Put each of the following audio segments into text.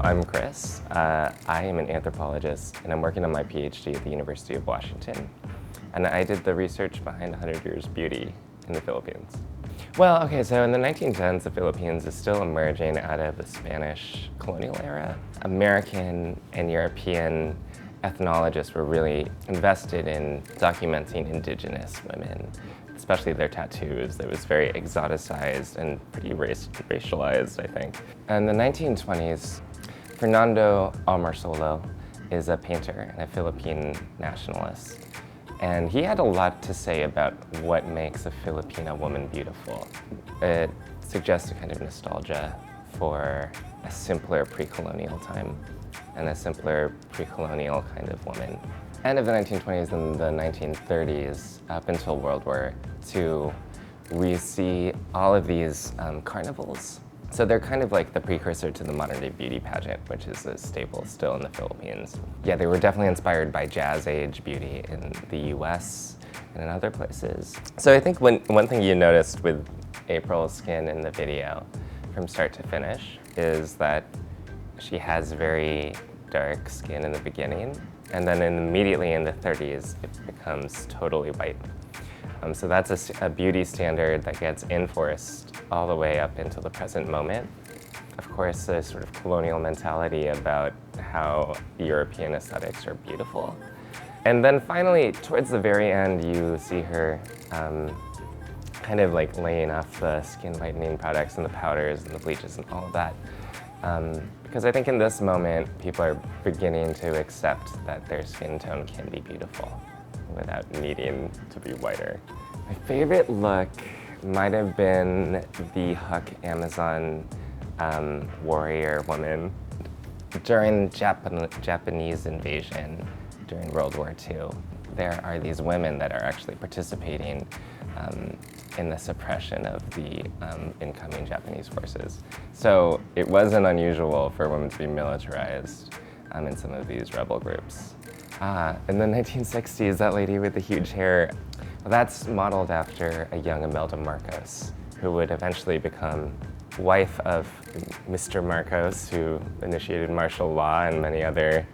I'm Chris. I am an anthropologist, and I'm working on my PhD at the University of Washington. And I did the research behind 100 Years Beauty in the Philippines. Well, okay, so in the 1910s, the Philippines is still emerging out of the Spanish colonial era. American and European ethnologists were really invested in documenting indigenous women, especially their tattoos. It was very exoticized and pretty racialized, I think. In the 1920s, Fernando Almarsolo is a painter and a Philippine nationalist. And he had a lot to say about what makes a Filipina woman beautiful. It suggests a kind of nostalgia for a simpler pre-colonial time and a simpler pre-colonial kind of woman. End of the 1920s and the 1930s, up until World War II, we see all of these carnivals. So they're kind of like the precursor to the modern day beauty pageant, which is a staple still in the Philippines. Yeah, they were definitely inspired by Jazz Age beauty in the US and in other places. So I think one thing you noticed with April's skin in the video from start to finish is that she has very dark skin in the beginning, and then immediately in the 30s, it becomes totally white. So that's a beauty standard that gets enforced all the way up until the present moment. Of course, a sort of colonial mentality about how European aesthetics are beautiful. And then finally, towards the very end, you see her kind of like laying off the skin whitening products and the powders and the bleaches and all of that. Because I think in this moment, people are beginning to accept that their skin tone can be beautiful without needing to be whiter. My favorite look might have been the Huck Amazon warrior woman. During Japanese invasion during World War II, there are these women that are actually participating in the suppression of the incoming Japanese forces. So it wasn't unusual for women to be militarized in some of these rebel groups. In the 1960s, that lady with the huge hair, well, that's modeled after a young Imelda Marcos, who would eventually become wife of Mr. Marcos, who initiated martial law and many other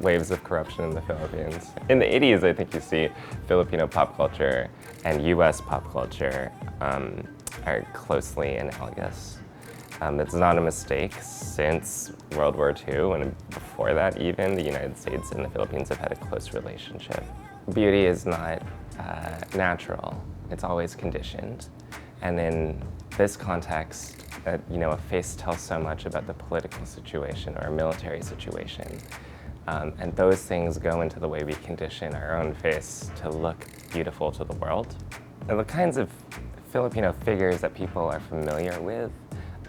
waves of corruption in the Philippines. In the 80s, I think you see Filipino pop culture and US pop culture are closely analogous. It's not a mistake since World War II, and before that even, the United States and the Philippines have had a close relationship. Beauty is not natural, it's always conditioned. And in this context, a face tells so much about the political situation or a military situation. And those things go into the way we condition our own face to look beautiful to the world. And the kinds of Filipino figures that people are familiar with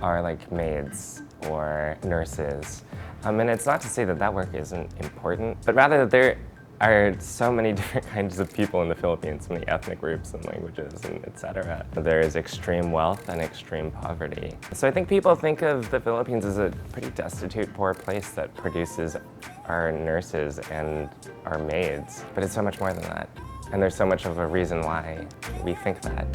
are like maids or nurses. And it's not to say that that work isn't important, but rather that there are so many different kinds of people in the Philippines, so many ethnic groups and languages and etc. There is extreme wealth and extreme poverty. So I think people think of the Philippines as a pretty destitute, poor place that produces our nurses and our maids, but it's so much more than that. And there's so much of a reason why we think that.